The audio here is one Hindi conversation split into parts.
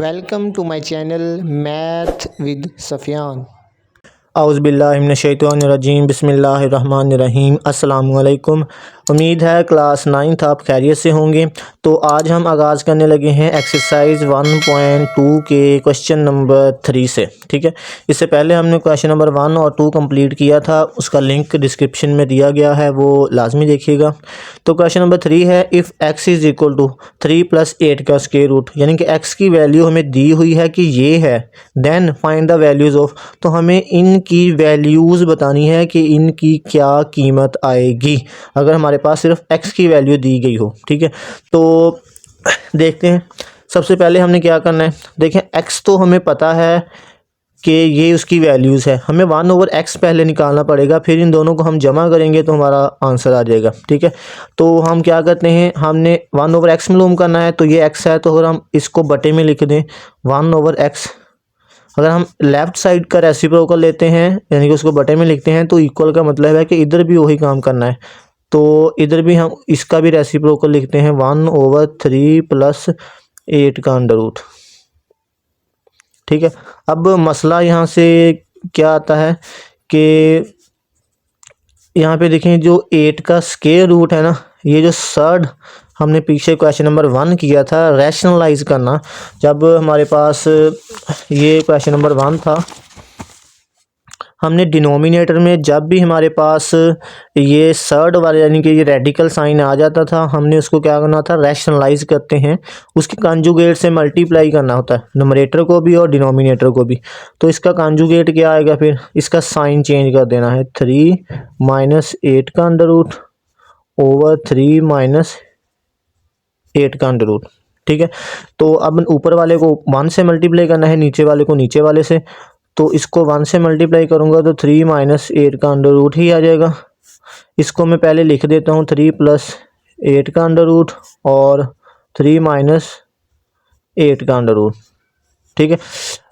Welcome to my channel math with Safiyan. औज़ुबिल्लाहिमिनश्शैतानिर्रजीम बिस्मिल्लाहिर्रहमानिर्रहीम। अस्सलामु अलैकुम। उम्मीद है क्लास 9th आप खैरियत से होंगे। तो आज हम आगाज़ करने लगे हैं एक्सरसाइज 1.2 के क्वेश्चन नंबर 3 से। ठीक है, इससे पहले हमने क्वेश्चन नंबर 1 और 2 कंप्लीट किया था, उसका लिंक डिस्क्रिप्शन में दिया गया है, वो लाजमी देखिएगा। तो क्वेश्चन नंबर 3 है, if x is equal to 3 + 8 का स्क्वायर रूट, यानी कि x की वैल्यू हमें दी हुई है कि ये है, then find the values of, तो हमें इनकी वैल्यूज़ बतानी है कि इनकी क्या कीमत आएगी अगर हमारे पास सिर्फ x की वैल्यू दी गई हो। ठीक है, तो देखते हैं। सबसे पहले हमने क्या करना है, देखें x तो हमें पता है कि ये उसकी वैल्यूज़ है, हमें 1/x पहले निकालना पड़ेगा, फिर इन दोनों को हम जमा करेंगे तो हमारा आंसर आ जाएगा। ठीक है, तो हम क्या करते हैं, हमने 1/x मालूम करना है, तो ये x है, तो अगर हम इसको बटे में लिख दें 1/x, अगर हम लेफ़्ट साइड का रेसिप्रोकल लेते हैं यानी कि उसको बटे में लिखते हैं, तो इक्वल का मतलब है कि इधर भी वही काम करना है, तो इधर भी हम इसका भी रेसिप्रोकल लिखते हैं 1/3 + 8 का अंडर रूट। ठीक है, अब मसला यहाँ से क्या आता है कि यहाँ पे देखें जो 8 का स्क्वायर रूट है ना, ये जो सर्ड हमने पीछे क्वेश्चन नंबर 1 किया था रैशनलाइज करना, जब हमारे पास ये क्वेश्चन नंबर 1 था, हमने डिनोमिनेटर में जब भी हमारे पास ये सर्ड वाले यानी कि ये रेडिकल साइन आ जाता था, हमने उसको क्या करना था, रैशनलाइज करते हैं, उसके कंजुगेट से मल्टीप्लाई करना होता है, नंबरेटर को भी और डिनोमिनेटर को भी। तो इसका कंजुगेट क्या आएगा, फिर इसका साइन चेंज कर देना है, 3 - 8 का अंडर रूट ओवर 3 - 8 का अंडर रूट। ठीक है, तो अब ऊपर वाले को 1 से मल्टीप्लाई करना है, नीचे वाले को नीचे वाले से, तो इसको 1 से मल्टीप्लाई करूँगा तो 3 - 8 का अंडर रूट ही आ जाएगा। इसको मैं पहले लिख देता हूँ 3 + 8 का अंडर रूट और 3 - 8 का अंडर रूट। ठीक है,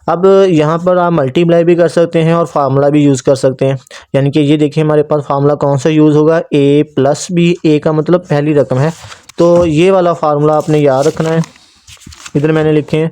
अब यहाँ पर आप मल्टीप्लाई भी कर सकते हैं और फार्मूला भी यूज़ कर सकते हैं, यानी कि ये देखिए हमारे पास फार्मूला कौन सा यूज़ होगा, a + b, a का मतलब पहली रकम है, तो ये वाला फार्मूला आपने याद रखना है। इधर मैंने लिखे हैं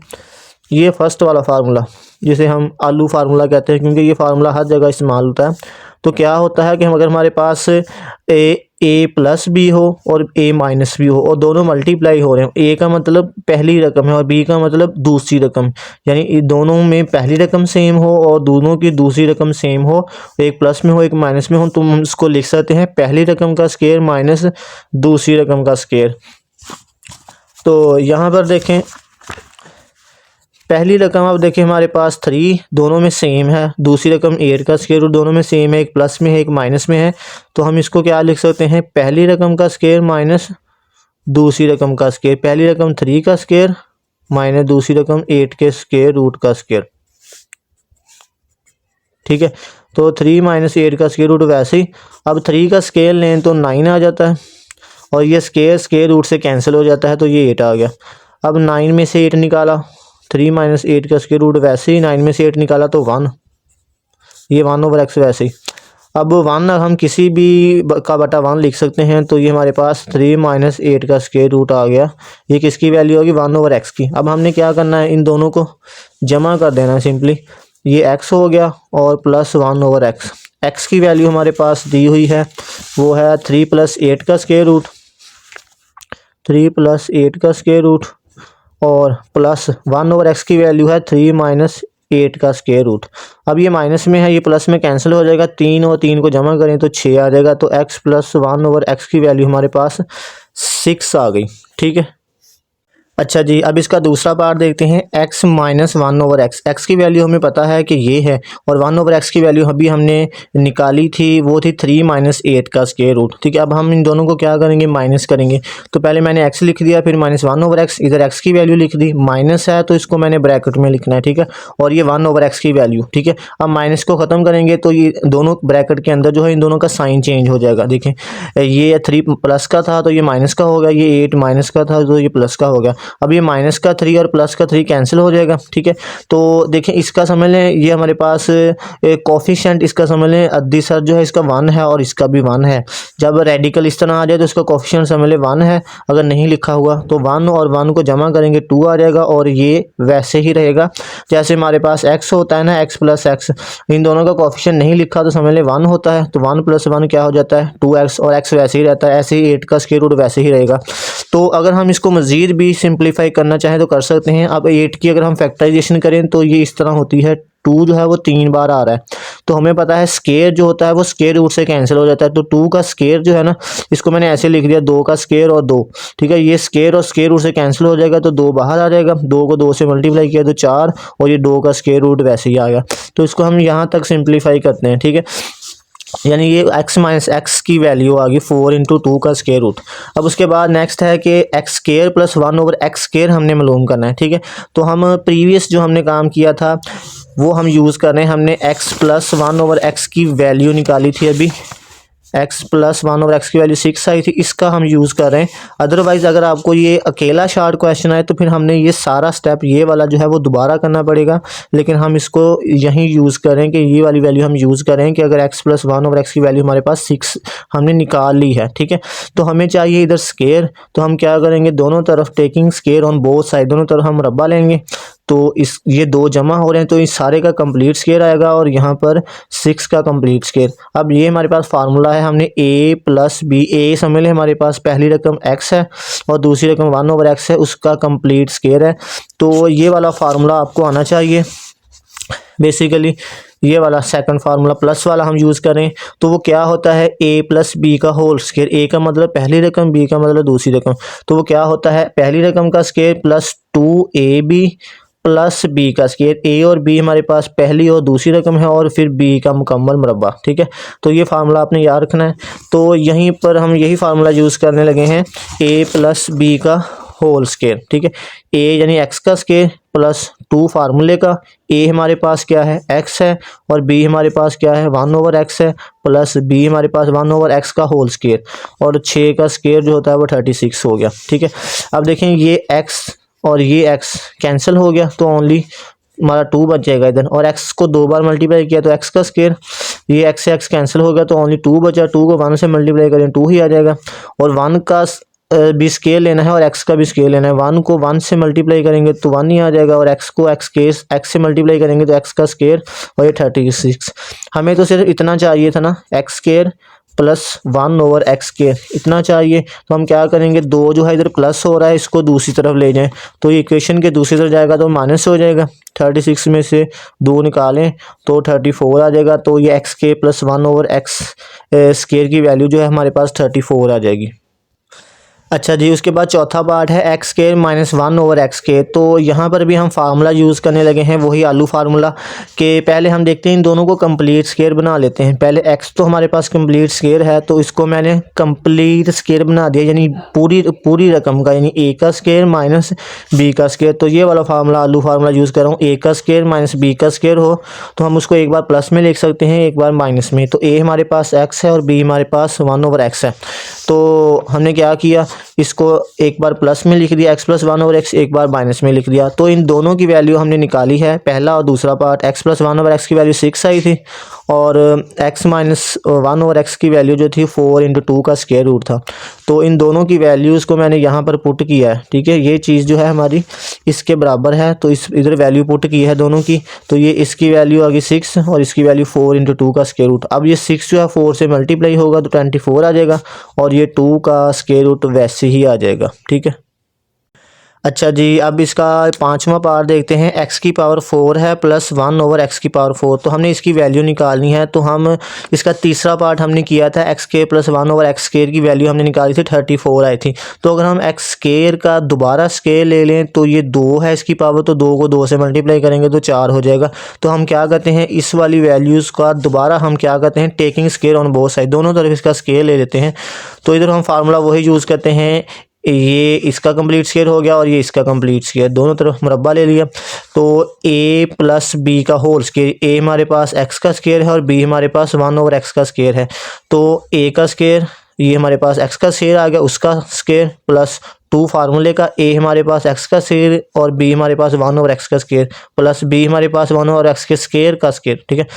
ये फर्स्ट वाला फार्मूला, जिसे हम आलू फार्मूला कहते हैं, क्योंकि ये फार्मूला हर जगह इस्तेमाल होता है। तो क्या होता है कि अगर हमारे पास a + b हो और a - b हो और दोनों मल्टीप्लाई हो रहे हो, a का मतलब पहली रकम है और b का मतलब दूसरी रकम, यानी दोनों में पहली रकम सेम हो और दोनों की दूसरी रकम सेम हो, एक प्लस में हो एक माइनस में हो, तो हम इसको लिख सकते हैं पहली रकम का स्क्वायर माइनस दूसरी रकम का स्क्वायर। तो यहाँ पर देखें पहली रकम, अब देखिए हमारे पास 3 दोनों में सेम है, दूसरी रकम 8 का स्क्वायर रूट दोनों में सेम है, एक प्लस में है एक माइनस में है, तो हम इसको क्या लिख सकते हैं, पहली रकम का स्क्वायर माइनस दूसरी रकम का स्क्वायर, पहली रकम 3 का स्क्वायर माइनस दूसरी रकम 8 के स्क्वायर रूट का स्क्वायर। ठीक है, तो 3 - 8 का स्क्वायर रूट, वैसे ही अब 3 का स्क्वायर लें तो 9 आ जाता है और ये स्क्वायर रूट से कैंसिल हो जाता है, तो ये 8 आ गया। अब 9 में से 8 निकाला, 3 - 8 का स्क्वायर रूट, वैसे ही 9 में से 8 निकाला तो 1, ये 1/x वैसे ही। अब 1 हम किसी भी का बटा 1 लिख सकते हैं, तो ये हमारे पास 3 - 8 का स्क्वायर रूट आ गया, ये किसकी वैल्यू होगी, 1/x की। अब हमने क्या करना है, इन दोनों को जमा कर देना है सिंपली, ये x हो गया और प्लस 1/x। x की वैल्यू हमारे पास दी हुई है, वो है 3 + 8 का स्क्वायर रूट, 3 + 8 का स्क्वायर रूट और प्लस 1/x की वैल्यू है 3 - 8 का स्क्वायर रूट। अब ये माइनस में है, ये प्लस में कैंसिल हो जाएगा, 3 और 3 को जमा करें तो 6 आ जाएगा, तो x + 1/x की वैल्यू हमारे पास 6 आ गई। ठीक है, अच्छा जी, अब इसका दूसरा पार्ट देखते हैं, x - 1/x। x की वैल्यू हमें पता है कि ये है और 1/x की वैल्यू अभी हमने निकाली थी, वो थी 3 - 8 का स्क्वायर रूट। ठीक है, अब हम इन दोनों को क्या करेंगे, माइनस करेंगे, तो पहले मैंने x लिख दिया, फिर -1/x, इधर x की वैल्यू लिख दी, माइनस है तो इसको मैंने ब्रैकेट में लिखना है। ठीक है, और ये 1/x की वैल्यू। ठीक है, अब माइनस को ख़त्म करेंगे तो ये दोनों ब्रैकेट के अंदर जो है इन दोनों का साइन चेंज हो जाएगा। देखें ये 3 प्लस का था तो ये माइनस का हो गया, ये 8 माइनस का था तो ये प्लस का हो गया। अब ये माइनस का 3 और प्लस का 3 कैंसिल हो जाएगा, ठीक है। तो देखें इसका समझ लें, ये हमारे पास कोफिशिएंट इसका समझ लें अद्दी सर जो है इसका 1 है और इसका भी 1 है। जब रेडिकल इस तरह आ जाए तो इसका कोफिशिएंट समझ लें 1 है, अगर नहीं लिखा हुआ तो 1 और 1 को जमा करेंगे 2 आ जाएगा और ये वैसे ही रहेगा जैसे हमारे पास x होता है ना, x प्लस एक्स, इन दोनों का कोफिशिएंट नहीं लिखा तो समझ लें 1 होता है, तो 1 प्लस 1 क्या हो जाता है 2x और x वैसे ही रहता है, ऐसे ही 8 का स्क्वायर रूट वैसे ही रहेगा। तो अगर हम इसको मज़ीद भी सिंप्लीफाई करना चाहें तो कर सकते हैं। अब 8 की अगर हम फैक्टराइजेशन करें तो ये इस तरह होती है, 2 जो है वो 3 बार आ रहा है, तो हमें पता है स्क्वायर जो होता है वो स्क्वायर रूट से कैंसिल हो जाता है। तो 2 का स्क्वायर जो है ना, इसको मैंने ऐसे लिख दिया 2 का स्क्वायर और 2, ठीक है। ये स्क्वायर और स्क्वायर रूट से कैंसिल हो जाएगा तो 2 बाहर आ जाएगा, 2 को 2 से मल्टीप्लाई किया तो 4 और ये 2 का स्क्वायर रूट वैसे ही आ गया। तो इसको हम यहाँ तक सिंप्लीफाई करते हैं, ठीक है। यानी ये x माइनस एक्स की वैल्यू आ गई 4 इंटू 2 का स्क्वायर रूट। अब उसके बाद नेक्स्ट है कि x square plus 1 over x square हमने मालूम करना है, ठीक है। तो हम प्रीवियस जो हमने काम किया था वो हम यूज़ कर रहे हैं, हमने x प्लस 1 ओवर एक्स की वैल्यू निकाली थी अभी, x प्लस 1 ओवर एक्स की वैल्यू 6 आई थी, इसका हम यूज़ कर रहे हैं। अदरवाइज़ अगर आपको ये अकेला शार्ट क्वेश्चन आए तो फिर हमने ये सारा स्टेप ये वाला जो है वो दोबारा करना पड़ेगा, लेकिन हम इसको यहीं यूज़ करें कि ये वाली वैल्यू हम यूज़ करें कि अगर x प्लस 1 ओवर एक्स की वैल्यू हमारे पास 6 हमने निकाल ली है, ठीक है। तो हमें चाहिए इधर स्क्वायर, तो हम क्या करेंगे दोनों तरफ taking square on both side, दोनों तरफ हम मुरब्बा लेंगे, तो इस ये 2 जमा हो रहे हैं तो इस सारे का कंप्लीट स्क्वायर आएगा और यहाँ पर 6 का कंप्लीट स्क्वायर। अब ये हमारे पास फार्मूला है, हमने a प्लस बी, ए समझ लें हमारे पास पहली रकम x है और दूसरी रकम 1 ओवर x है, उसका कंप्लीट स्क्वायर है। तो ये वाला फार्मूला आपको आना चाहिए, बेसिकली ये वाला सेकंड फार्मूला प्लस वाला हम यूज़ करें तो वो क्या होता है a प्लस बी का होल स्क्वायर, a का मतलब पहली रकम, b का मतलब दूसरी रकम, तो वो क्या होता है पहली रकम का square plus 2ab plus B का स्क्वायर। ए और बी हमारे पास पहली और दूसरी रकम है और फिर बी का मुकम्मल मुरब्बा, ठीक है। तो ये फार्मूला आपने याद रखना है। तो यहीं पर हम यही फार्मूला यूज़ करने लगे हैं, ए प्लस बी का होल स्क्वायर, ठीक है। ए यानी एक्स का स्क्वायर प्लस 2 फार्मूले का, ए हमारे पास क्या है एक्स है और बी हमारे पास क्या है 1 ओवर एक्स है, प्लस बी हमारे पास 1 ओवर एक्स का होल स्क्वायर और 6 का स्क्वायर जो होता है वो 36 हो गया, ठीक है। अब देखें ये एक्स और ये x कैंसिल हो गया तो ओनली हमारा 2 बच जाएगा इधर, और x को 2 बार मल्टीप्लाई किया तो x का स्क्वायर, ये x से x कैंसिल हो गया तो ओनली 2 बचा, 2 को 1 से मल्टीप्लाई करें 2 ही आ जाएगा, और 1 का भी स्केल लेना है और x का भी स्केल लेना है, 1 को 1 से मल्टीप्लाई करेंगे तो 1 ही आ जाएगा और x को x से मल्टीप्लाई करेंगे तो x का स्केयर और ये 36। हमें तो सिर्फ इतना चाहिए था ना, x square plus 1 over x square इतना चाहिए। तो हम क्या करेंगे, 2 जो है इधर प्लस हो रहा है इसको दूसरी तरफ ले जाएं तो ये इक्वेशन के दूसरी तरफ जाएगा तो माइनस हो जाएगा, 36 में से 2 निकालें तो 34 आ जाएगा। तो ये एक्स के प्लस 1 ओवर एक्स स्क्वायर की वैल्यू जो है हमारे पास 34 आ जाएगी। अच्छा जी, उसके बाद चौथा पार्ट है x square minus 1 over x square. तो यहाँ पर भी हम फार्मूला यूज़ करने लगे हैं, वही आलू फार्मूला के पहले हम देखते हैं इन दोनों को कंप्लीट स्क्वायर बना लेते हैं। पहले एक्स तो हमारे पास कंप्लीट स्क्वायर है तो इसको मैंने कंप्लीट स्क्वायर बना दिया, यानी पूरी रकम का, यानी ए का स्क्वायर माइनस बी का स्क्वायर। तो ये वाला फार्मूला आलू फार्मूला यूज़ कर रहा हूँ, ए का स्क्वायर माइनस बी का स्क्वायर हो तो हम उसको एक बार प्लस में लिख सकते हैं एक बार माइनस में। तो ए हमारे पास एक्स है और बी हमारे पास 1 ओवर एक्स है। तो हमने क्या किया, इसको एक बार प्लस में लिख दिया x प्लस 1 ओवर एक्स, एक बार माइनस में लिख दिया। तो इन दोनों की वैल्यू हमने निकाली है, पहला और दूसरा part. x plus 1 over x की वैल्यू 6 आई थी और x माइनस 1 ओवर एक्स की वैल्यू जो थी 4 इंटू 2 का स्क्वायर रूट था। तो इन दोनों की वैल्यूज़ को मैंने यहाँ पर पुट किया है, ठीक है। ये चीज़ जो है हमारी इसके बराबर है तो इस इधर वैल्यू पुट की है दोनों की, तो ये इसकी वैल्यू आ गई 6 और इसकी वैल्यू 4 इंटू 2 का स्क्वायर रूट। अब ये 6 जो है 4 से मल्टीप्लाई होगा तो 24 आ जाएगा और ये 2 का स्क्वायर रूट वैसे ही आ जाएगा, ठीक है। अच्छा जी, अब इसका 5वां पार्ट देखते हैं। x की पावर 4 है प्लस 1 ओवर x की पावर 4, तो हमने इसकी वैल्यू निकालनी है। तो हम इसका तीसरा पार्ट हमने किया था, x square plus 1 over x square की वैल्यू हमने निकाली थी 34 आई थी। तो अगर हम x स्क्वायर का दोबारा स्क्वायर ले लें तो ये 2 है इसकी पावर, तो 2 को 2 से मल्टीप्लाई करेंगे तो 4 हो जाएगा। तो हम क्या करते हैं, इस वाली वैल्यूज़ का दोबारा हम क्या करते हैं, taking square on both side, दोनों तरफ इसका स्क्वायर ले लेते हैं। तो इधर हम फार्मूला वही यूज़ करते हैं, ये इसका कंप्लीट स्क्वायर हो गया और ये इसका कंप्लीट स्क्वायर, दोनों तरफ मुरब्बा ले लिया। तो a प्लस बी का होल स्क्वायर, a हमारे पास x का स्क्वायर है और b हमारे पास 1 ओवर x का स्क्वायर है। तो a का स्क्वायर ये हमारे पास एक्स का स्क्वायर आ गया, उसका स्क्वायर प्लस 2 फार्मूले का, ए हमारे पास एक्स का स्क्वायर और बी हमारे पास 1/x का स्क्वायर प्लस बी हमारे पास 1/x के स्क्वायर का स्क्वायर, ठीक है।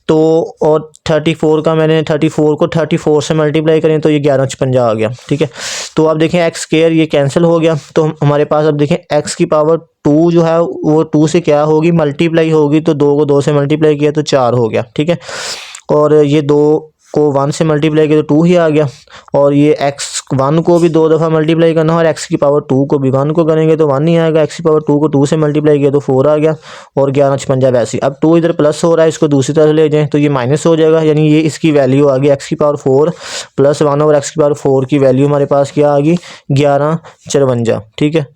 तो और 34 का मैंने 34 को 34 से मल्टीप्लाई करें तो ये 1156 आ गया, ठीक है। तो अब देखें एक्स स्क्वायर ये कैंसिल हो गया, तो हमारे पास अब देखें एक्स की पावर 2 जो है वो 2 से क्या होगी, मल्टीप्लाई होगी, तो 2 को 2 से मल्टीप्लाई किया तो 4 हो गया, ठीक है। और ये 2 को 1 से मल्टीप्लाई किया तो 2 ही आ गया, और ये x1 को भी 2 दफ़ा मल्टीप्लाई करना है और x की पावर 2 को भी 1 को करेंगे तो 1 नहीं आएगा, x की पावर 2 को 2 से मल्टीप्लाई किया तो 4 आ गया, और 1156 वैसे। अब 2 इधर प्लस हो रहा है, इसको दूसरी तरफ ले जाएं तो ये माइनस हो जाएगा, यानी ये इसकी वैल्यू आ गई x की पावर 4 प्लस 1/x की पावर 4 की वैल्यू हमारे पास क्या आ गई, 1154, ठीक है।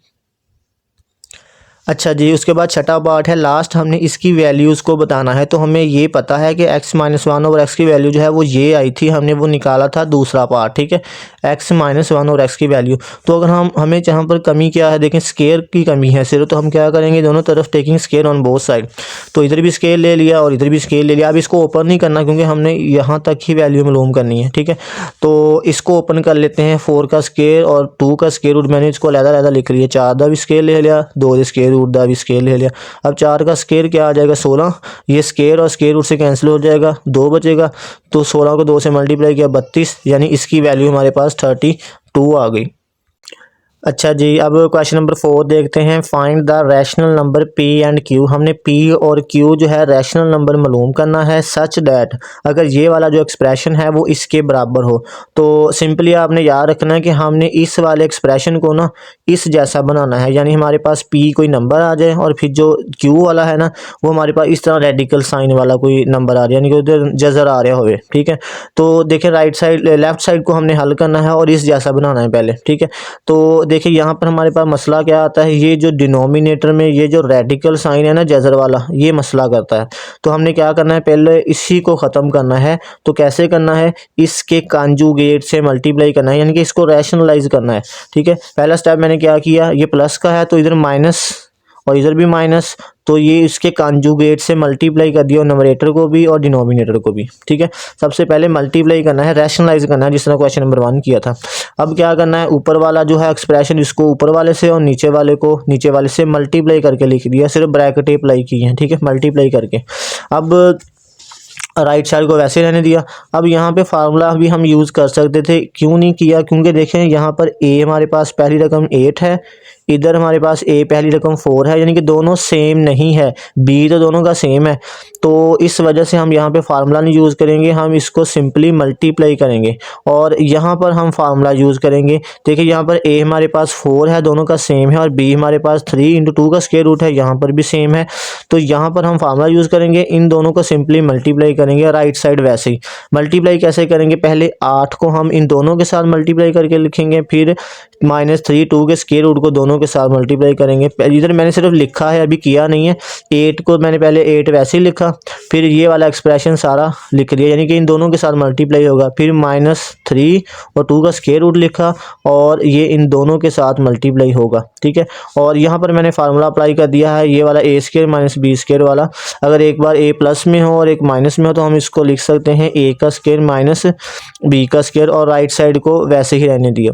अच्छा जी, उसके बाद छठा पार्ट है लास्ट, हमने इसकी वैल्यूज़ को बताना है। तो हमें ये पता है कि x - 1/x की वैल्यू जो है वो ये आई थी, हमने वो निकाला था दूसरा पार्ट, ठीक है, x - 1/x की वैल्यू। तो अगर हमें जहाँ पर कमी क्या है, देखें स्केयर की कमी है सिर्फ, तो हम क्या करेंगे, दोनों तरफ taking square on both side. तो इधर भी स्केयर ले लिया और इधर भी स्केयर ले लिया। अब इसको ओपन नहीं करना क्योंकि हमने यहाँ तक ही वैल्यू मालूम करनी है, ठीक है। तो इसको ओपन कर लेते हैं, 4 का स्केयर और 2 का स्केयर रूट मैंने इसको अलग-अलग लिख लिया, 4 का भी स्केयर ले लिया, 2 का स्केयर रूट का भी स्केयर ले लिया। अब 4 का स्केयर क्या आ जाएगा, 16, ये स्केयर और स्केयर रूट से कैंसिल हो जाएगा, 2 बचेगा, तो 16 को 2 से मल्टीप्लाई किया 32, यानी इसकी वैल्यू हमारे पास 32 आ गई। अच्छा जी, अब क्वेश्चन नंबर 4 देखते हैं, find the rational number p and q। हमने p और q जो है रैशनल नंबर मालूम करना है, सच दैट अगर ये वाला जो एक्सप्रेशन है वो इसके बराबर हो। तो सिंपली आपने याद रखना है कि हमने इस वाले एक्सप्रेशन को ना इस जैसा बनाना है, यानी हमारे पास p कोई नंबर आ जाए और फिर जो q वाला है ना वो हमारे पास इस तरह रेडिकल साइन वाला कोई नंबर आ रहा है, यानी कि उधर जजर आ रहा हो, ठीक है। तो देखिए राइट साइड लेफ्ट साइड को हमने हल करना है और इस जैसा बनाना है पहले, ठीक है। तो देखिए यहाँ पर हमारे पास मसला क्या आता है, ये जो डिनोमिनेटर में ये जो रेडिकल साइन है ना जजर वाला, ये मसला करता है। तो हमने क्या करना है, पहले इसी को ख़त्म करना है। तो कैसे करना है, इसके कॉन्जुगेट से मल्टीप्लाई करना है, यानी कि इसको रैशनलाइज करना है, ठीक है। पहला स्टेप मैंने क्या किया, ये प्लस का है तो इधर माइनस और इधर भी माइनस, तो ये इसके कॉन्जुगेट से मल्टीप्लाई कर दिया, नंबरेटर को भी और डिनोमिनेटर को भी, ठीक है। सबसे पहले मल्टीप्लाई करना है, रैशनलाइज करना है, जिस तरह क्वेश्चन नंबर 1 किया था। अब क्या करना है, ऊपर वाला जो है एक्सप्रेशन इसको ऊपर वाले से और नीचे वाले को नीचे वाले से मल्टीप्लाई करके लिख दिया, सिर्फ ब्रैकेट अप्लाई की है, ठीक है, मल्टीप्लाई करके। अब राइट साइड को वैसे रहने दिया। अब यहाँ पे फार्मूला भी हम यूज़ कर सकते थे, क्यों नहीं किया, क्योंकि देखें यहाँ पर a हमारे पास पहली रकम 8 है, इधर हमारे पास a पहली रकम 4 है, यानी कि दोनों सेम नहीं है, b तो दोनों का सेम है। तो इस वजह से हम यहाँ पे फार्मूला नहीं यूज़ करेंगे, हम इसको सिंपली मल्टीप्लाई करेंगे और यहाँ पर हम फार्मूला यूज़ करेंगे। देखिए यहाँ पर a हमारे पास 4 है, दोनों का सेम है, और b हमारे पास 3 × 2 का स्क्वायर रूट है, यहाँ पर भी सेम है। तो यहाँ पर हम फार्मूला यूज़ करेंगे, इन दोनों को सिंपली मल्टीप्लाई करेंगे। राइट साइड वैसे ही मल्टीप्लाई कैसे करेंगे, पहले 8 को हम इन दोनों के साथ मल्टीप्लाई करके लिखेंगे, फिर -3 2 के स्क्वायर रूट को दोनों के साथ मल्टीप्लाई करेंगे। इधर मैंने सिर्फ लिखा है, अभी किया नहीं है। 8 को मैंने पहले 8 वैसे ही लिखा, फिर ये वाला एक्सप्रेशन सारा लिख लिया, यानी कि इन दोनों के साथ मल्टीप्लाई होगा, फिर -3 और 2 का स्क्वायर रूट लिखा और ये इन दोनों के साथ मल्टीप्लाई होगा, ठीक है। और यहाँ पर मैंने फार्मूला अप्लाई कर दिया है, ये वाला a² - b² वाला। अगर एक बार a प्लस में हो और एक माइनस में हो तो हम इसको लिख सकते हैं a का स्क्वायर - b का स्क्वायर, और राइट साइड को वैसे ही रहने दिया।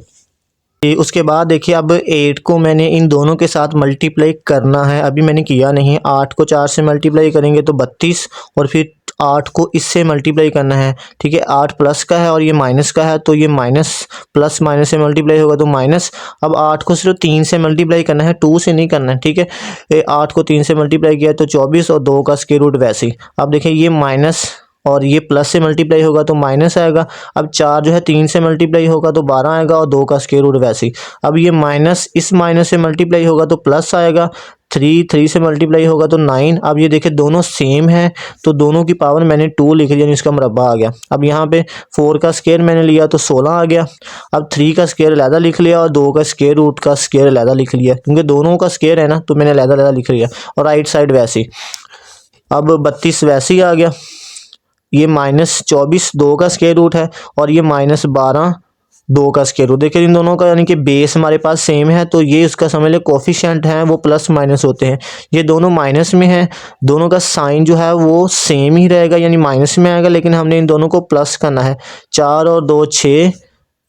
उसके बाद देखिए अब 8 को मैंने इन दोनों के साथ मल्टीप्लाई करना है, अभी मैंने किया नहीं है। 8 को 4 से मल्टीप्लाई करेंगे तो 32, और फिर 8 को इससे मल्टीप्लाई करना है, ठीक है। 8 प्लस का है और ये माइनस का है, तो ये माइनस प्लस माइनस से मल्टीप्लाई होगा तो माइनस। अब 8 को सिर्फ 3 से मल्टीप्लाई करना है, 2 से नहीं करना है, ठीक है। 8 को 3 से मल्टीप्लाई किया तो 24 और 2 का स्क्वायर रूट वैसे ही। अब देखिए ये माइनस और ये प्लस से मल्टीप्लाई होगा तो माइनस आएगा। अब 4 जो है 3 से मल्टीप्लाई होगा तो 12 आएगा, और 2 का स्क्वायर रूट वैसे ही। अब ये माइनस इस माइनस से मल्टीप्लाई होगा तो प्लस आएगा, 3 से मल्टीप्लाई होगा तो 9। अब ये देखिए दोनों सेम है तो दोनों की पावर मैंने 2 लिख लिया, इसका मुरब्बा आ गया। अब यहाँ पे 4 का स्क्वायर मैंने लिया तो 16 आ गया। अब 3 का स्क्वायर अलहदा लिख लिया और 2 का स्क्वायर रूट का स्क्वायर अलहदा लिख लिया, क्योंकि दोनों का स्क्वायर है ना, तो मैंने अलहदा लिख लिया। और राइट साइड वैसे ही। अब 32 वैसे ही आ गया, ये -24 2 का स्क्वायर रूट है, और ये -12 2 का स्क्वायर रूट। देखिए इन दोनों का यानी कि बेस हमारे पास सेम है, तो ये उसका समझ ले कोफिशिएंट हैं वो प्लस माइनस होते हैं। ये दोनों माइनस में है, दोनों का साइन जो है वो सेम ही रहेगा, यानी माइनस में आएगा, लेकिन हमने इन दोनों को प्लस करना है। 4 और 2 6,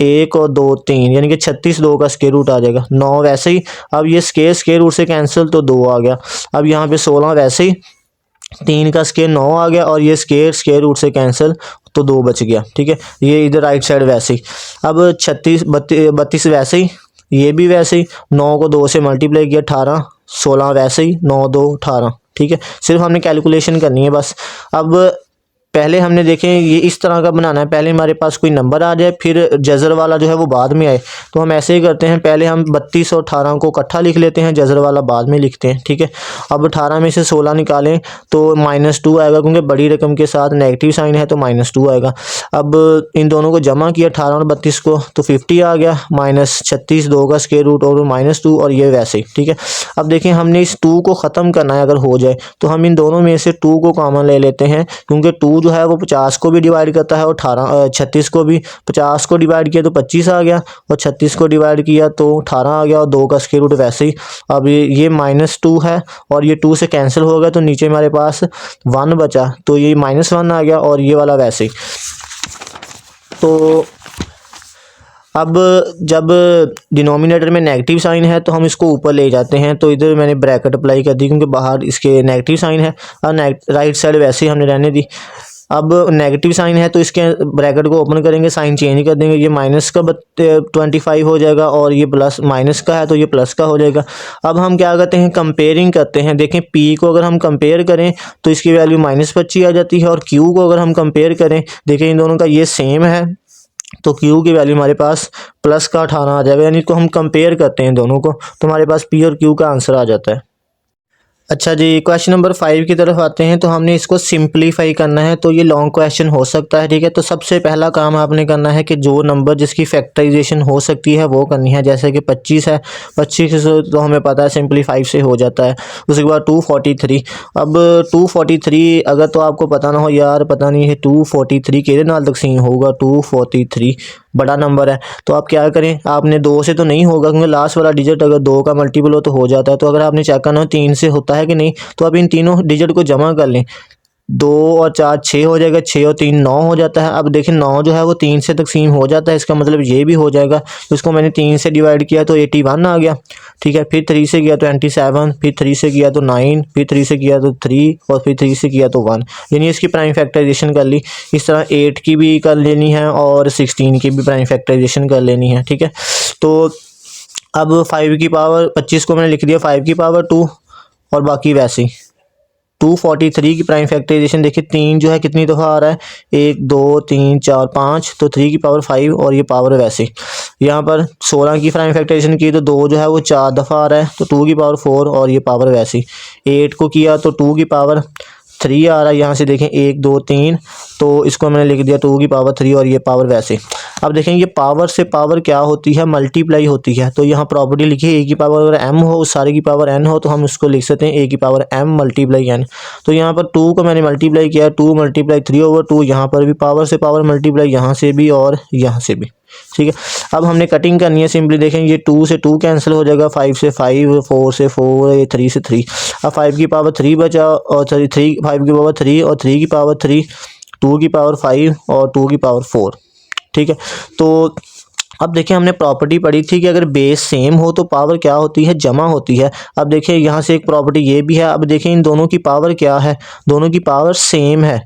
1 और 2 3, यानी कि 36 2 का स्क्वायर रूट आ जाएगा। 9 वैसे ही, अब ये स्क्वायर रूट से कैंसिल तो 2 आ गया। अब यहाँ पे 16 वैसे ही, 3 का स्क्वायर 9 आ गया, और ये स्क्वायर रूट से कैंसिल तो 2 बच गया। ठीक है, ये इधर राइट साइड वैसे ही। अब 32 वैसे ही, ये भी वैसे ही, 9 को 2 से मल्टीप्लाई किया 18, 16 वैसे ही, 9 2 18। ठीक है, सिर्फ हमने कैलकुलेशन करनी है बस। अब पहले हमने देखें ये इस तरह का बनाना है, पहले हमारे पास कोई नंबर आ जाए, फिर जज़र वाला जो है वो बाद में आए। तो हम ऐसे ही करते हैं, पहले हम 32 और 18 को इकट्ठा लिख लेते हैं, जज़र वाला बाद में लिखते हैं। ठीक है, अब 18 में से 16 निकालें तो -2 आएगा, क्योंकि बड़ी रकम के साथ नेगेटिव साइन है तो -2 आएगा। अब इन दोनों को जमा किया 18 और 32 को, तो 50 आ गया, -36 2 का स्क्वायर रूट और -2, और ये वैसे ही। ठीक है, अब देखें हमने इस 2 को ख़त्म करना है, अगर हो जाए तो हम इन दोनों में से 2 को कॉमन ले लेते हैं, क्योंकि 2 जो है वो 50 को भी डिवाइड करता है और 36 को भी। 50 को डिवाइड किया तो 25 आ गया, और 36 को डिवाइड किया तो 18 आ गया, और 2 का स्क्वायर रूट वैसे ही। अब ये -2 है, और ये 2 से कैंसिल हो गया, तो नीचे हमारे पास 1 बचा, तो ये -1 आ गया, और ये वाला वैसे ही। तो अब जब डिनोमिनेटर में नेगेटिव साइन है तो हम इसको ऊपर ले जाते हैं, तो इधर मैंने ब्रैकेट अप्लाई कर दी, क्योंकि बाहर इसके नेगेटिव साइन है, और राइट साइड वैसे ही हमने रहने दी। अब नेगेटिव साइन है तो इसके ब्रैकेट को ओपन करेंगे, साइन चेंज कर देंगे, ये माइनस का 25 हो जाएगा, और ये प्लस माइनस का है तो ये प्लस का हो जाएगा। अब हम क्या करते हैं, कंपेयरिंग करते हैं। देखें पी को अगर हम कंपेयर करें तो इसकी वैल्यू -25 आ जाती है, और क्यू को अगर हम कंपेयर करें, देखें इन दोनों का ये सेम है, तो क्यू की वैल्यू हमारे पास प्लस का 18 आ जाएगा, यानी को हम कंपेयर करते हैं दोनों को, तो हमारे पास पी और क्यू का आंसर आ जाता है। अच्छा जी, क्वेश्चन नंबर 5 की तरफ आते हैं। तो हमने इसको सिंप्लीफाई करना है, तो ये लॉन्ग क्वेश्चन हो सकता है। ठीक है, तो सबसे पहला काम आपने करना है कि जो नंबर जिसकी फैक्टराइजेशन हो सकती है वो करनी है। जैसे कि 25 है, 25 तो हमें पता है सिंप्लीफाई से हो जाता है। उसके बाद 243, अब 243 अगर तो आपको पता ना हो यार, पता नहीं है 243 किहदे नाल तकसीम होगा। 243 बड़ा नंबर है, तो आप क्या करें, आपने 2 से तो नहीं होगा, क्योंकि लास्ट वाला डिजिट अगर 2 का मल्टीपल हो तो हो जाता है। तो अगर आपने चेक करना हो 3 से होता है कि नहीं, तो आप इन तीनों डिजिट को जमा कर लें। 2 और 4 6 हो जाएगा, 6 और 3 9 हो जाता है। अब देखें 9 जो है वो 3 से तकसीम हो जाता है, इसका मतलब ये भी हो जाएगा। तो इसको मैंने 3 से डिवाइड किया तो 81 आ गया। ठीक है, फिर 3 से किया तो 27, फिर 3 से किया तो 9, फिर 3 से किया तो 3, और फिर 3 से किया तो 1, यानी इसकी प्राइम फैक्टराइजेशन कर ली। इस तरह 8 की भी कर लेनी है और 16 की भी प्राइम फैक्टराइजेशन कर लेनी है। ठीक है, तो अब 5 की पावर 25 को मैंने लिख दिया 5 की पावर 2, और बाकी वैसे ही। 243 की प्राइम फैक्टराइजेशन देखिए, 3 जो है कितनी दफ़ा आ रहा है, 1 2 3 4 5, तो 3 की पावर 5, और ये पावर वैसे ही। यहाँ पर 16 की प्राइम फैक्टराइजेशन की तो 2 जो है वो 4 दफ़ा आ रहा है, तो 2 की पावर 4, और ये पावर वैसे ही। 8 को किया तो 2 की पावर 3 आ रहा है, यहाँ से देखें 1 2 3, तो इसको मैंने लिख दिया 2 की पावर 3, और ये पावर वैसे। अब देखें ये पावर से पावर क्या होती है, मल्टीप्लाई होती है। तो यहाँ प्रॉपर्टी लिखिए, ए की पावर अगर m हो, उस सारे की पावर n हो, तो हम उसको लिख सकते हैं a की पावर m मल्टीप्लाई n। तो यहाँ पर 2 को मैंने मल्टीप्लाई किया, 2 मल्टीप्लाई 3/2, यहाँ पर भी पावर से पावर मल्टीप्लाई, यहाँ से भी और यहाँ से भी। ठीक है, अब हमने कटिंग करनी है। सिंपली देखें ये 2 से 2 कैंसिल हो जाएगा, 5 से 5, 4 से 4, ये 3 से 3। अब 5 की पावर 3 बचा, और 5 की पावर 3, और 3 की पावर 3, 2 की पावर 5, और 2 की पावर 4। ठीक है, तो अब देखिए हमने प्रॉपर्टी पढ़ी थी कि अगर बेस सेम हो तो पावर क्या होती है, जमा होती है। अब देखिए यहाँ से एक प्रॉपर्टी ये भी है। अब देखिए इन दोनों की पावर क्या है, दोनों की पावर सेम है,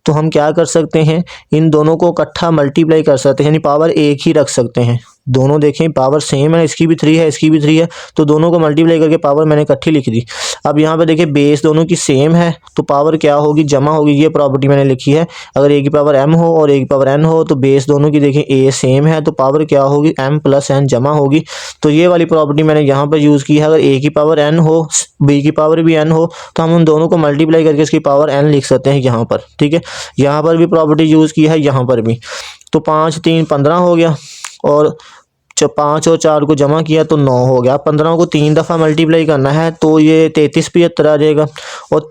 तो हम क्या कर सकते हैं, इन दोनों को इकट्ठा मल्टीप्लाई कर सकते हैं, यानी पावर एक ही रख सकते हैं। दोनों देखें पावर सेम है, इसकी भी 3 है, इसकी भी 3 है, तो दोनों को मल्टीप्लाई करके पावर मैंने इकट्ठी लिख दी। अब यहाँ पे देखिए बेस दोनों की सेम है, तो पावर क्या होगी, जमा होगी। ये प्रॉपर्टी मैंने लिखी है, अगर a की पावर m हो और a की पावर n हो, तो बेस दोनों की देखें a सेम है, तो पावर क्या होगी, m प्लस n जमा होगी। तो ये वाली प्रॉपर्टी मैंने यहाँ पर यूज़ की है। अगर a की पावर n हो, b की पावर भी n हो, तो हम उन दोनों को मल्टीप्लाई करके इसकी पावर n लिख सकते हैं यहाँ पर। ठीक है, यहाँ पर भी प्रॉपर्टी यूज़ की है, यहाँ पर भी। तो 5 3 15 हो गया, और 5 और 4 को जमा किया तो 9 हो गया। 15 को 3 दफ़ा मल्टीप्लाई करना है तो ये 3375 आ जाएगा, और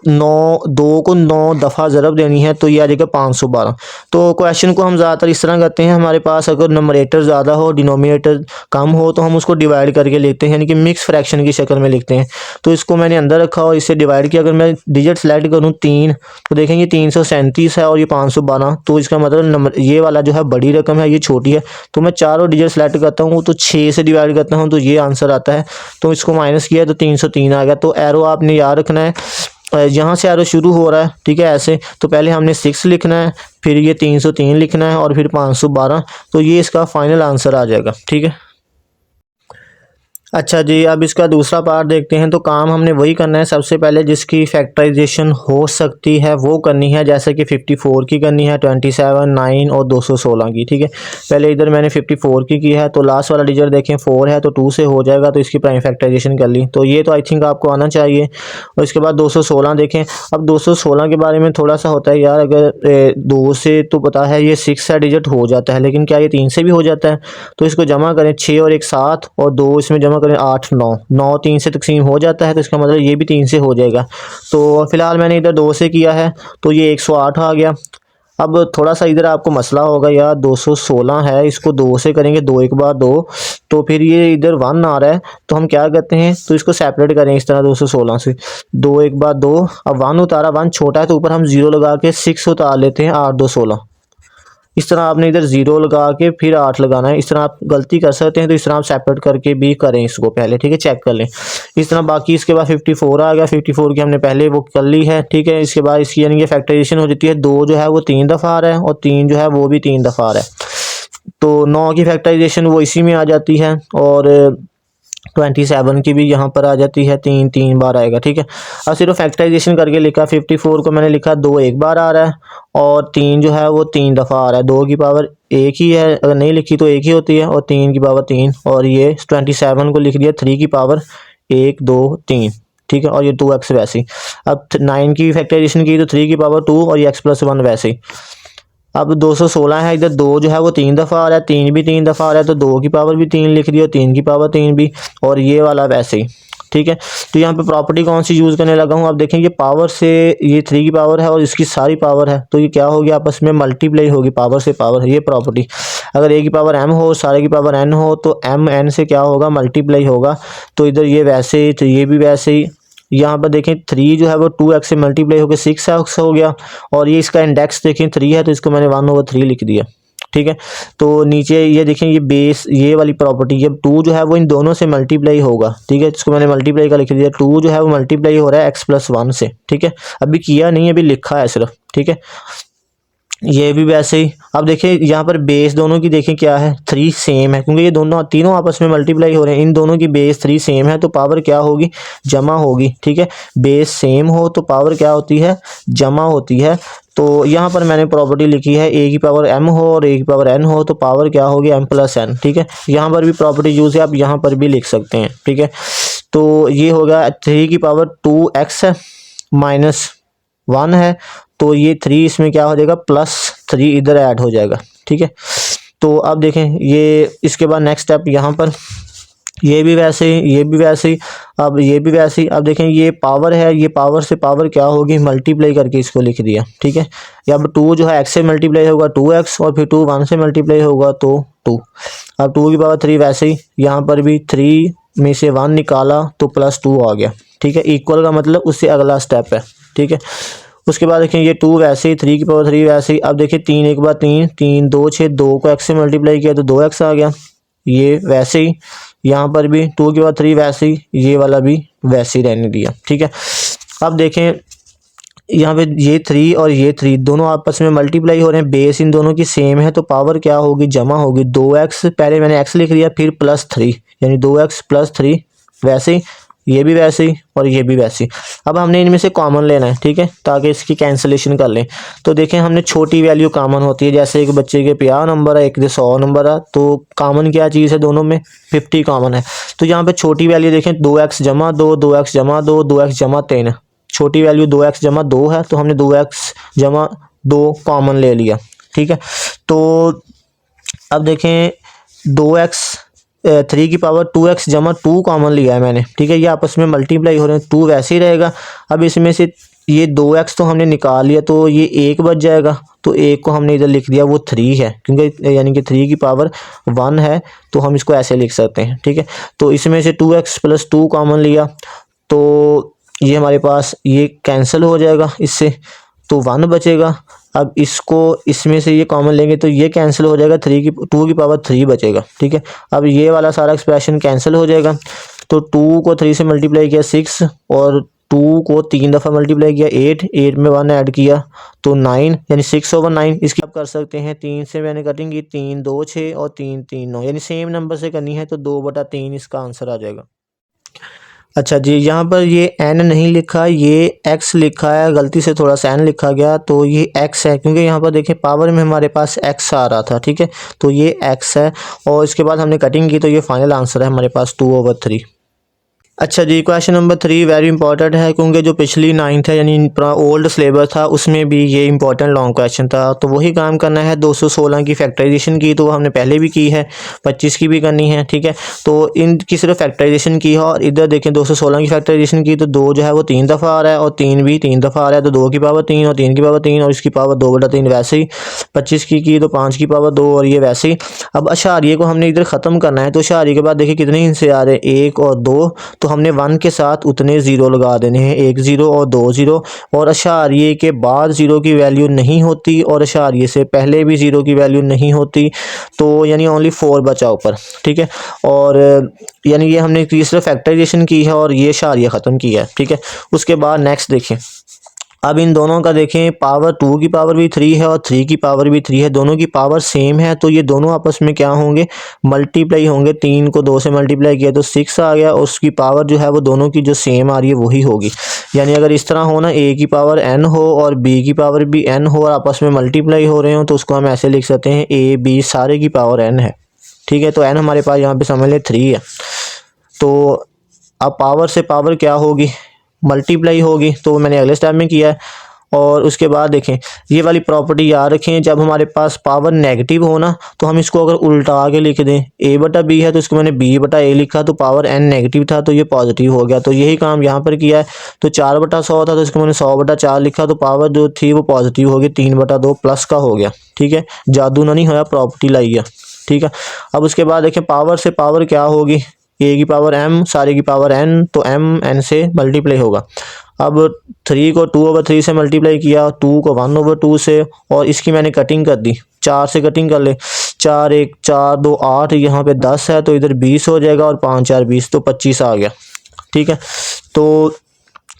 2 को 9 दफ़ा ज़रब देनी है तो ये आ जाएगा 512। तो क्वेश्चन को हम ज़्यादातर इस तरह करते हैं, हमारे पास अगर नंबरेटर ज़्यादा हो डिनोमिनेटर कम हो तो हम उसको डिवाइड करके लिखते हैं, यानी कि मिक्स फ्रैक्शन की शक्ल में लिखते हैं। तो इसको मैंने अंदर रखा और इससे डिवाइड किया। अगर मैं डिजिट सेलेक्ट करूँ 3 तो देखेंगे 337 है और ये 512, तो इसका मतलब नंबर ये वाला जो है बड़ी रकम है, ये छोटी है। तो मैं चारों डिजिट सेलेक्ट करता हूँ तो 6 से डिवाइड करता हूँ तो ये आंसर आता है। तो इसको माइनस किया तो 303 आ गया। तो एरो आपने याद रखना है, यहाँ से एरो शुरू हो रहा है, ठीक है ऐसे। तो पहले हमने 6 लिखना है, फिर ये 303 लिखना है और फिर 512। तो ये इसका फाइनल आंसर आ जाएगा, ठीक है। अच्छा जी, अब इसका दूसरा पार्ट देखते हैं। तो काम हमने वही करना है, सबसे पहले जिसकी फैक्टराइजेशन हो सकती है वो करनी है, जैसे कि 54 की करनी है, 27, 9 और 216 की, ठीक है। पहले इधर मैंने 54 की है, तो लास्ट वाला डिजिट देखें 4 है तो 2 से हो जाएगा, तो इसकी प्राइम फैक्टराइजेशन कर ली। तो ये तो आई थिंक आपको आना चाहिए। और इसके बाद 216 देखें। अब 216 के बारे में थोड़ा सा होता है यार, अगर 2 से तो पता है ये 6 है डिजिट हो जाता है, लेकिन क्या ये 3 से भी हो जाता है? तो इसको जमा करें, 6 और 1 7 और 2 इसमें जमा करें 8 9 9 3 से तकसीम हो जाता है, तो इसका मतलब ये भी 3 से हो जाएगा। तो फिलहाल मैंने इधर 2 से किया है तो ये 108 आ गया। अब थोड़ा सा इधर आपको मसला होगा यार, 216 है, इसको 2 से करेंगे, 2 1 बार 2, तो फिर ये इधर 1 आ रहा है। तो हम क्या करते हैं, तो इसको सेपरेट करें इस तरह 216 से, 2 1 बार 2। अब 1 उतारा, 1 छोटा है तो ऊपर हम 0 लगा के 6 उतार लेते हैं, 8 2 16। इस तरह आपने इधर 0 लगा के फिर 8 लगाना है। इस तरह आप गलती कर सकते हैं, तो इस तरह आप सेपरेट करके भी करें इसको पहले, ठीक है, चेक कर लें इस तरह। बाकी इसके बाद 54 आ गया, 54 की हमने पहले वो कर ली है, ठीक है। इसके बाद इसकी यानी कि फैक्टराइजेशन हो जाती है, 2 जो है वो 3 दफ़ा आ रहा है और 3 जो है वो भी 3 दफ़ा आ रहा है। तो 9 की फैक्टराइजेशन वो इसी में आ जाती है, और 27 की भी यहाँ पर आ जाती है, 3 3 बार आएगा, ठीक है। अब सिर्फ फैक्टराइजेशन करके लिखा, 54 को मैंने लिखा 2 1 बार आ रहा है और 3 जो है वो 3 दफ़ा आ रहा है। 2 की पावर 1 ही है, अगर नहीं लिखी तो 1 ही होती है, और 3 की पावर 3, और ये 27 को लिख दिया 3 की पावर 1 2 3, ठीक है। और ये 2x वैसे ही। अब 9 की फैक्टराइजेशन की तो 3 की पावर 2 और ये x+1 वैसे ही। अब 216 है, इधर 2 जो है वो 3 दफ़ा आ रहा है, 3 भी 3 दफ़ा आ रहा है, तो 2 की पावर भी 3 लिख दी और 3 की पावर 3 भी, और ये वाला वैसे ही, ठीक है। तो यहाँ पे प्रॉपर्टी कौन सी यूज़ करने लगा हूँ, आप देखें ये पावर से, ये 3 की पावर है और इसकी सारी पावर है, तो ये क्या होगी, आपस में मल्टीप्लाई होगी, पावर से पावर, ये प्रॉपर्टी। अगर a की पावर m हो, सारे की पावर n हो, तो m n से क्या होगा, मल्टीप्लाई होगा। तो इधर ये वैसे ही, तो ये भी वैसे ही। यहाँ पर देखें 3 जो है वो 2x से मल्टीप्लाई होकर 6x हो गया, और ये इसका इंडेक्स देखें 3 है, तो इसको मैंने 1/3 लिख दिया, ठीक है। तो नीचे ये देखें, ये बेस, ये वाली प्रॉपर्टी, ये 2 जो है वो इन दोनों से मल्टीप्लाई होगा, ठीक है। इसको मैंने मल्टीप्लाई का लिख दिया, 2 जो है वो मल्टीप्लाई हो रहा है x+1 से, ठीक है। अभी किया नहीं है, अभी लिखा है सिर्फ, ठीक है। ये भी वैसे ही। अब देखिए यहाँ पर बेस दोनों की देखें क्या है, 3 सेम है, क्योंकि ये दोनों तीनों आपस में मल्टीप्लाई हो रहे हैं, इन दोनों की बेस 3 सेम है, तो पावर क्या होगी, जमा होगी, ठीक है। बेस सेम हो तो पावर क्या होती है, जमा होती है। तो यहाँ पर मैंने प्रॉपर्टी लिखी है, a की पावर m हो और a की पावर n हो, तो पावर क्या होगी, m+n, ठीक है। यहाँ पर भी प्रॉपर्टी यूज़ है, आप यहाँ पर भी लिख सकते हैं, ठीक है। तो ये होगा 3 की पावर 2x है, -1 है, तो ये 3 इसमें क्या हो जाएगा, +3 इधर ऐड हो जाएगा, ठीक है। तो अब देखें ये, इसके बाद नेक्स्ट स्टेप यहाँ पर, ये भी वैसे ही, ये भी वैसे ही, अब ये भी वैसे ही। अब देखें ये पावर है, ये पावर से पावर क्या होगी, मल्टीप्लाई करके इसको लिख दिया, ठीक है। या अब 2 जो है x से मल्टीप्लाई होगा 2x, और फिर 2 1 से मल्टीप्लाई होगा तो 2। अब 2 की पावर 3 वैसे ही, यहाँ पर भी 3 में से 1 निकाला तो +2 आ गया, ठीक है। इक्वल का मतलब उससे अगला स्टेप है, ठीक है। उसके बाद देखें ये 2 वैसे ही, 3 की पावर 3 वैसे ही। अब देखिए 3 1 बार 3 3 2 6, 2 को x से मल्टीप्लाई किया तो 2x आ गया, ये वैसे ही। यहाँ पर भी 2 की पावर 3 वैसे ही, ये वाला भी वैसे ही रहने दिया, ठीक है। अब देखें यहाँ पे ये 3 और ये 3 दोनों आपस में मल्टीप्लाई हो रहे हैं, बेस इन दोनों की सेम है, तो पावर क्या होगी, जमा होगी। 2x, पहले मैंने x लिख दिया, फिर +3 यानी 2x +3 वैसे ही, ये भी वैसे ही और ये भी वैसे ही। अब हमने इनमें से कॉमन लेना है, ठीक है, ताकि इसकी कैंसलेशन कर लें। तो देखें हमने छोटी वैल्यू कॉमन होती है, जैसे एक बच्चे के 50 नंबर है, एक के 100 नंबर है, तो कॉमन क्या चीज़ है, दोनों में 50 कॉमन है। तो यहाँ पे छोटी वैल्यू देखें, 2x जमा 2, 2x जमा 2, 2x जमा 3। छोटी वैल्यू 2x जमा 2 है, तो हमने 2x जमा 2 कॉमन ले लिया, ठीक है। तो अब देखें 2x 3 की पावर 2x जमा 2 कॉमन लिया है मैंने, ठीक है, ये आपस में मल्टीप्लाई हो रहे हैं, 2 वैसे ही रहेगा। अब इसमें से ये 2x तो हमने निकाल लिया तो ये 1 बच जाएगा, तो 1 को हमने इधर लिख दिया वो 3 है, क्योंकि यानी कि 3 की पावर 1 है, तो हम इसको ऐसे लिख सकते हैं, ठीक है। तो इसमें से 2x प्लस 2 कॉमन लिया तो ये हमारे पास ये कैंसिल हो जाएगा इससे, तो 1 बचेगा। अब इसको इसमें से ये कॉमन लेंगे तो ये कैंसिल हो जाएगा, 2 की पावर 3 बचेगा, ठीक है। अब ये वाला सारा एक्सप्रेशन कैंसिल हो जाएगा, तो 2 को 3 से मल्टीप्लाई किया 6 और 2 को 3 दफ़ा मल्टीप्लाई किया 8 में 1 ऐड किया तो 9, यानी 6/9। इसकी आप कर सकते हैं 3 से मैंने कटिंग की, 3 2 6 और 3 3 9, यानी सेम नंबर से करनी है तो 2/3 इसका आंसर आ जाएगा। अच्छा जी, यहाँ पर ये n नहीं लिखा, ये x लिखा है, गलती से थोड़ा सा n लिखा गया, तो ये x है, क्योंकि यहाँ पर देखिए पावर में हमारे पास x आ रहा था, ठीक है, तो ये x है और इसके बाद हमने कटिंग की तो ये फाइनल आंसर है हमारे पास 2/3। अच्छा जी, क्वेश्चन नंबर 3 वेरी इंपॉर्टेंट है, क्योंकि जो पिछली 9th है यानी ओल्ड सिलेबस था उसमें भी ये इंपॉर्टेंट लॉन्ग क्वेश्चन था, तो वही काम करना है। 216 की फैक्टराइजेशन की तो हमने पहले भी की है, 25 की भी करनी है, ठीक है। तो इनकी सिर्फ फैक्टराइजेशन की है और इधर देखें 216 की फैक्टराइजेशन की तो 2 जो है वो 3 दफ़ा आ रहा है और 3 भी 3 दफ़ा आ रहा है, तो 2 की पावर 3 और 3 की पावर 3 और इसकी पावर 2/3 वैसे ही। 25 की तो 5 की पावर 2 और ये वैसे ही। अब अशारिये को हमने इधर ख़त्म करना है, तो अशारिये के बाद देखिए कितने हिस्से आ रहे हैं, 1 और 2, तो हमने 1 के साथ उतने ज़ीरो लगा देने हैं, 1 ज़ीरो और 2 ज़ीरो, और अशारिये के बाद ज़ीरो की वैल्यू नहीं होती और अशारिये से पहले भी ज़ीरो की वैल्यू नहीं होती, तो यानी ओनली 4 बचा ऊपर, ठीक है। और यानी ये हमने तीसरा फैक्टराइजेशन की है और ये अशारिया ख़त्म किया है, ठीक है। उसके बाद नेक्स्ट देखें, अब इन दोनों का देखें, पावर 2 की पावर भी 3 है और 3 की पावर भी 3 है, दोनों की पावर सेम है, तो ये दोनों आपस में क्या होंगे, मल्टीप्लाई होंगे। 3 को 2 से मल्टीप्लाई किया तो 6 आ गया और उसकी पावर जो है वो दोनों की जो सेम आ रही है वही होगी। यानी अगर इस तरह हो ना, a की पावर n हो और b की पावर भी n हो और आपस में मल्टीप्लाई हो रहे हो, तो उसको हम ऐसे लिख सकते हैं a b सारे की पावर n है, ठीक है। तो n हमारे पास यहाँ पे समझ लें 3 है, तो अब पावर से पावर क्या होगी, मल्टीप्लाई होगी, तो मैंने अगले स्टेप में किया है। और उसके बाद देखें, ये वाली प्रॉपर्टी याद रखें, जब हमारे पास पावर नेगेटिव हो ना तो हम इसको अगर उल्टा के लिख दें, a/b है तो इसको मैंने b/a लिखा, तो पावर n नेगेटिव था तो ये पॉजिटिव हो गया, तो यही काम यहाँ पर किया है। तो 4/100 था तो इसको मैंने 100/4 लिखा, तो पावर जो थी वो पॉजिटिव हो गई, 3/2 प्लस का हो गया, ठीक है। जादू ना नहीं होया, प्रॉपर्टी लाई है, ठीक है। अब उसके बाद देखें, पावर से पावर क्या होगी, a की पावर m सारे की पावर n, तो m n से मल्टीप्लाई होगा। अब 3 को 2/3 से मल्टीप्लाई किया, 2 को 1/2 से, और इसकी मैंने कटिंग कर दी, 4 से कटिंग कर ले, 4 1 4 2 8, यहाँ पे 10 है तो इधर 20 हो जाएगा और 5 4 20, तो 25 आ गया, ठीक है। तो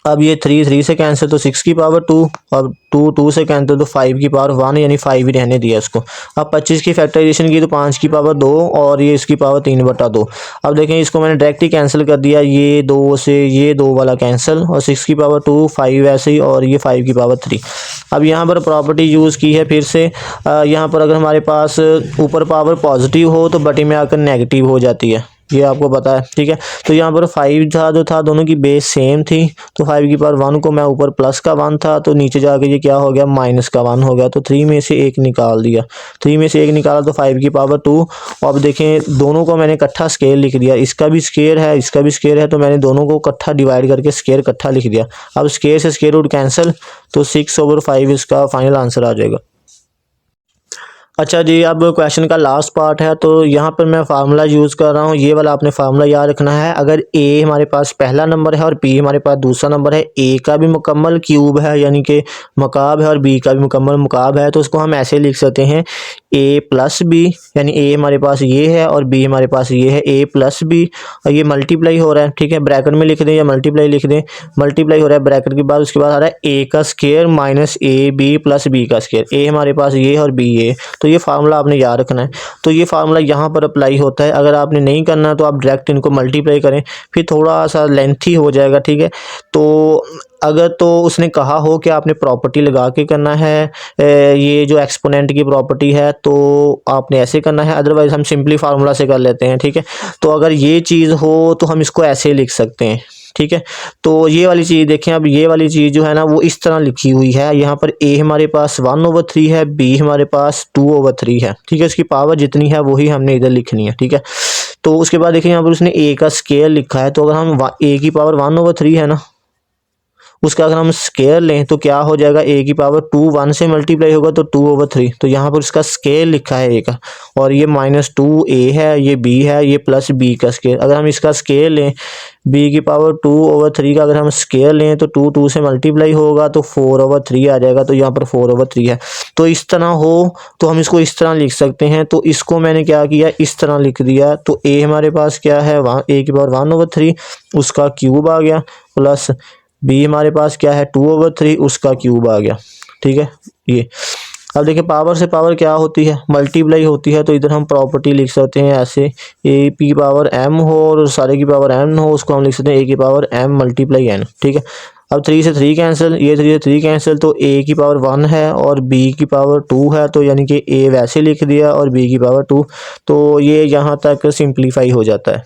अब ये 3 3 से कैंसिल तो 6 की पावर 2 और 2 2 से कैंसिल तो 5 की पावर 1, यानी 5 ही रहने दिया इसको। अब 25 की फैक्टराइजेशन की तो 5 की पावर 2 और ये इसकी पावर 3/2। अब देखें इसको मैंने डायरेक्ट ही कैंसिल कर दिया, ये 2 से ये 2 वाला कैंसिल और 6 की पावर 2 5 ऐसे ही और ये 5 की पावर 3। अब यहाँ पर प्रॉपर्टी यूज़ की है फिर से, यहाँ पर अगर हमारे पास ऊपर पावर पॉजिटिव हो तो बटी में आकर नेगेटिव हो जाती है, ये आपको पता है, ठीक है। तो यहाँ पर 5 था जो था, दोनों की बेस सेम थी, तो 5 की पावर 1 को मैं ऊपर प्लस का 1 था तो नीचे जाके ये क्या हो गया, माइनस का 1 हो गया, तो 3 में से 1 निकाल दिया, 3 में से 1 निकाला तो 5 की पावर 2। अब देखें दोनों को मैंने इकट्ठा स्केयर लिख दिया, इसका भी स्केयर है इसका भी स्केयर है, तो मैंने दोनों को इकट्ठा डिवाइड करके स्केयर इकट्ठा लिख दिया। अब स्केयर से स्केयर रूट कैंसिल, तो 6/5 इसका फाइनल आंसर आ जाएगा। अच्छा जी, अब क्वेश्चन का लास्ट पार्ट है, तो यहाँ पर मैं फार्मूला यूज़ कर रहा हूँ, ये वाला आपने फार्मूला याद रखना है। अगर a हमारे पास पहला नंबर है और b हमारे पास दूसरा नंबर है, a का भी मुकम्मल क्यूब है यानी कि मकाब है और b का भी मुकम्मल मुकाब है, तो उसको हम ऐसे लिख सकते हैं a प्लस b, यानी a हमारे पास ये है और b हमारे पास ये है, a प्लस b, और ये मल्टीप्लाई हो रहा है, ठीक है, ब्रैकेट में लिख दें या मल्टीप्लाई लिख दें, मल्टीप्लाई हो रहा है ब्रैकेट के बाद, उसके बाद आ रहा है a का square minus ab plus b का स्केयर, a हमारे पास ये है और b ये, तो ये फार्मूला आपने याद रखना है। तो ये फार्मूला यहाँ पर अप्लाई होता है, अगर आपने नहीं करना तो आप डायरेक्ट इनको मल्टीप्लाई करें, फिर थोड़ा सा लेंथी हो जाएगा, ठीक है। तो अगर तो उसने कहा हो कि आपने प्रॉपर्टी लगा के करना है, ये जो एक्सपोनेंट की प्रॉपर्टी है, तो आपने ऐसे करना है, अदरवाइज़ हम सिंपली फार्मूला से कर लेते हैं, ठीक है। तो अगर ये चीज़ हो तो हम इसको ऐसे लिख सकते हैं, ठीक है। तो ये वाली चीज़ देखें, अब ये वाली चीज़ जो है ना वो इस तरह लिखी हुई है, यहाँ पर a हमारे पास 1/3 है, b हमारे पास 2/3 है, ठीक है। इसकी पावर जितनी है वही हमने इधर लिखनी है, ठीक है। तो उसके बाद देखिए यहाँ पर उसने a का स्केयर लिखा है, तो अगर हम a की पावर 1/3 है ना, उसका अगर हम स्केयर लें तो क्या हो जाएगा, a की पावर 2 1 से मल्टीप्लाई होगा तो 2/3। तो यहाँ पर इसका स्केयर लिखा है a का, और ये -2a है, ये b है, ये प्लस b का स्केयर। अगर हम इसका स्केयर लें b की पावर 2/3 का अगर हम स्केयर लें तो 2 2 से मल्टीप्लाई होगा तो 4/3 आ जाएगा। तो यहाँ पर 4/3 है। तो इस तरह हो तो हम इसको इस तरह लिख सकते हैं। तो इसको मैंने क्या किया, इस तरह लिख दिया। तो a हमारे पास क्या है, a की पावर 1/3 उसका क्यूब आ गया, प्लस b हमारे पास क्या है 2/3 उसका क्यूब आ गया। ठीक है, ये अब देखिए पावर से पावर क्या होती है, मल्टीप्लाई होती है। तो इधर हम प्रॉपर्टी लिख सकते हैं ऐसे, a की पावर m हो और सारे की पावर n हो, उसको हम लिख सकते हैं a की पावर m मल्टीप्लाई n। ठीक है, अब 3 से 3 कैंसिल, ये 3 से 3 कैंसिल, तो a की पावर 1 है और b की पावर 2 है, तो यानी कि a वैसे लिख दिया और b की पावर 2। तो ये यहाँ तक सिंप्लीफाई हो जाता है।